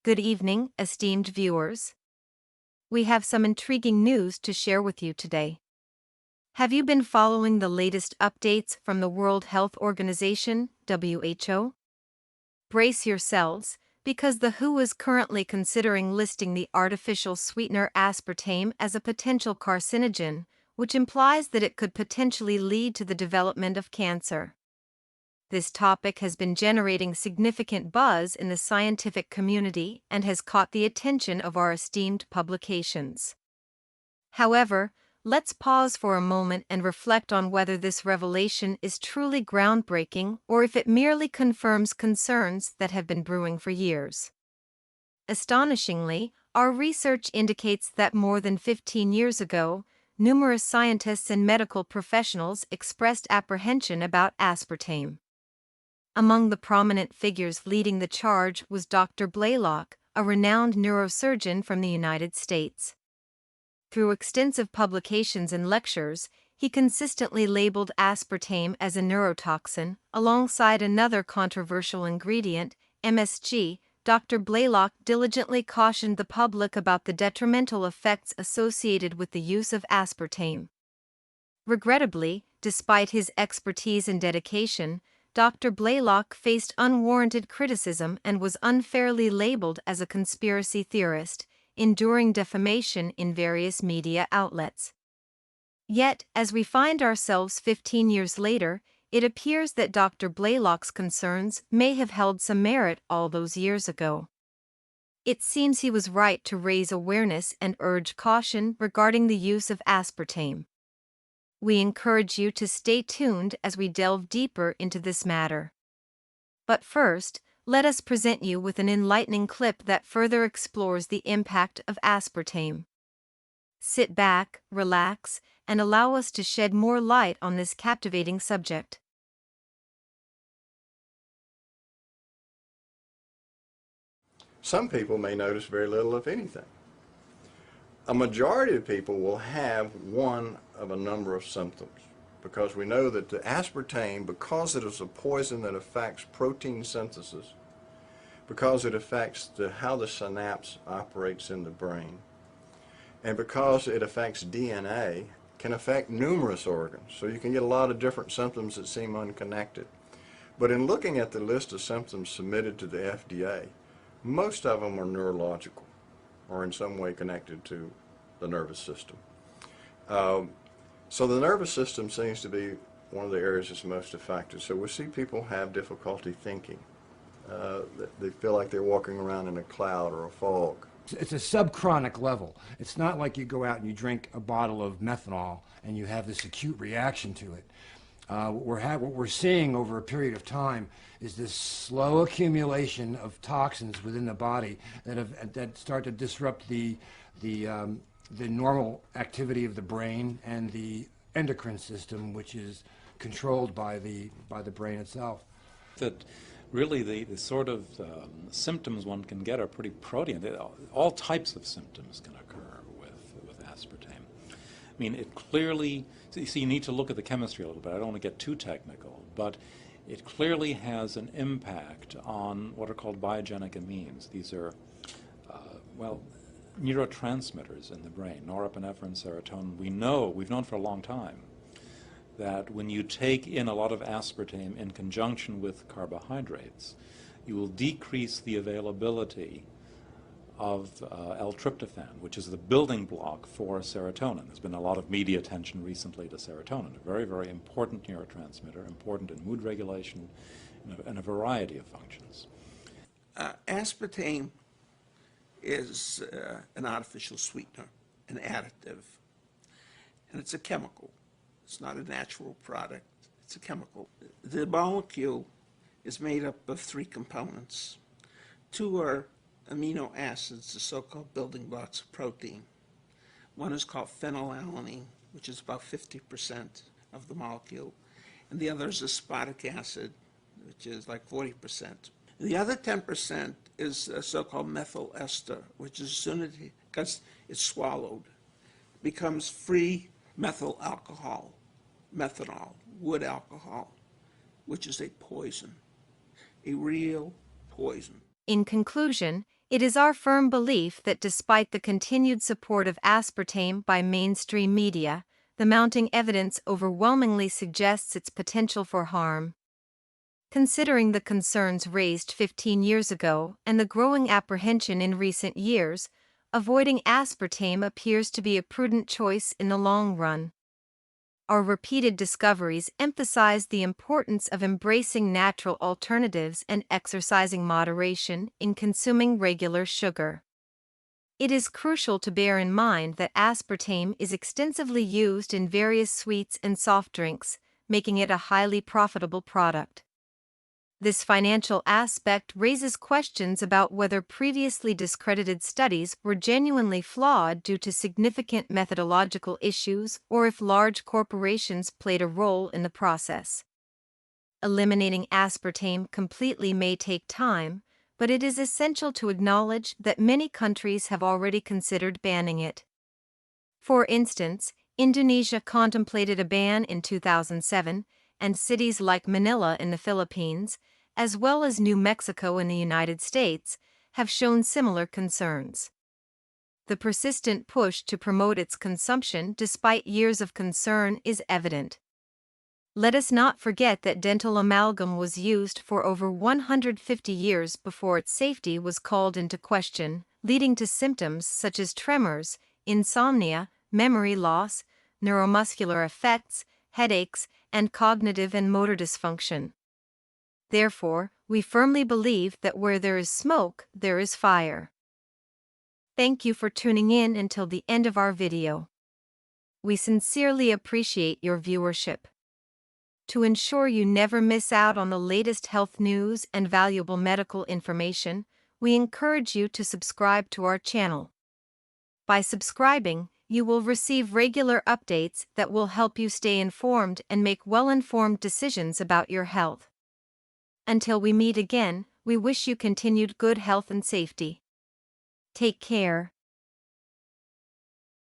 Good evening, esteemed viewers. We have some intriguing news to share with you today. Have you been following the latest updates from the World Health Organization, WHO? Brace yourselves, because the WHO is currently considering listing the artificial sweetener aspartame as a potential carcinogen, which implies that it could potentially lead to the development of cancer. This topic has been generating significant buzz in the scientific community and has caught the attention of our esteemed publications. However, let's pause for a moment and reflect on whether this revelation is truly groundbreaking or if it merely confirms concerns that have been brewing for years. Astonishingly, our research indicates that more than 15 years ago, numerous scientists and medical professionals expressed apprehension about aspartame. Among the prominent figures leading the charge was Dr. Blaylock, a renowned neurosurgeon from the United States. Through extensive publications and lectures, he consistently labeled aspartame as a neurotoxin, alongside another controversial ingredient, MSG. Dr. Blaylock diligently cautioned the public about the detrimental effects associated with the use of aspartame. Regrettably, despite his expertise and dedication, Dr. Blaylock faced unwarranted criticism and was unfairly labeled as a conspiracy theorist, enduring defamation in various media outlets. Yet, as we find ourselves 15 years later, it appears that Dr. Blaylock's concerns may have held some merit all those years ago. It seems he was right to raise awareness and urge caution regarding the use of aspartame. We encourage you to stay tuned as we delve deeper into this matter. But first, let us present you with an enlightening clip that further explores the impact of aspartame. Sit back, relax, and allow us to shed more light on this captivating subject. Some people may notice very little, if anything. A majority of people will have one of a number of symptoms, because we know that the aspartame, because it is a poison that affects protein synthesis, because it affects how the synapse operates in the brain, and because it affects DNA, can affect numerous organs. So you can get a lot of different symptoms that seem unconnected. But in looking at the list of symptoms submitted to the FDA, most of them are neurological, or in some way connected to the nervous system. So the nervous system seems to be one of the areas that's most affected. So we see people have difficulty thinking. They feel like they're walking around in a cloud or a fog. It's a subchronic level. It's not like you go out and you drink a bottle of methanol and you have this acute reaction to it. What we're seeing over a period of time is this slow accumulation of toxins within the body that start to disrupt the normal activity of the brain and the endocrine system, which is controlled by the brain itself. That really the sort of symptoms one can get are pretty protean. All types of symptoms can occur with aspartame. I mean, it clearly, so you need to look at the chemistry a little bit. I don't want to get too technical, but it clearly has an impact on what are called biogenic amines. These are, neurotransmitters in the brain, norepinephrine, serotonin. We've known for a long time that when you take in a lot of aspartame in conjunction with carbohydrates, you will decrease the availability of L-tryptophan, which is the building block for serotonin. There's been a lot of media attention recently to serotonin, a very, very important neurotransmitter, important in mood regulation and a variety of functions. Aspartame is an artificial sweetener, an additive, and it's a chemical. It's not a natural product, it's a chemical. The molecule is made up of three components. Two are amino acids, the so-called building blocks of protein. One is called phenylalanine, which is about 50% of the molecule, and the other is aspartic acid, which is like 40%. The other 10% is a so-called methyl ester, which as soon as it's swallowed, becomes free methyl alcohol, methanol, wood alcohol, which is a poison, a real poison. In conclusion, It is our firm belief that despite the continued support of aspartame by mainstream media, the mounting evidence overwhelmingly suggests its potential for harm. Considering the concerns raised 15 years ago and the growing apprehension in recent years, avoiding aspartame appears to be a prudent choice in the long run. Our repeated discoveries emphasize the importance of embracing natural alternatives and exercising moderation in consuming regular sugar. It is crucial to bear in mind that aspartame is extensively used in various sweets and soft drinks, making it a highly profitable product. This financial aspect raises questions about whether previously discredited studies were genuinely flawed due to significant methodological issues or if large corporations played a role in the process. Eliminating aspartame completely may take time, but it is essential to acknowledge that many countries have already considered banning it. For instance, Indonesia contemplated a ban in 2007, and cities like Manila in the Philippines, as well as New Mexico in the United States, have shown similar concerns. The persistent push to promote its consumption despite years of concern is evident. Let us not forget that dental amalgam was used for over 150 years before its safety was called into question, leading to symptoms such as tremors, insomnia, memory loss, neuromuscular effects, headaches, and cognitive and motor dysfunction. Therefore, we firmly believe that where there is smoke, there is fire. Thank you for tuning in until the end of our video. We sincerely appreciate your viewership. To ensure you never miss out on the latest health news and valuable medical information, we encourage you to subscribe to our channel. By subscribing, you will receive regular updates that will help you stay informed and make well-informed decisions about your health. Until we meet again, we wish you continued good health and safety. Take care.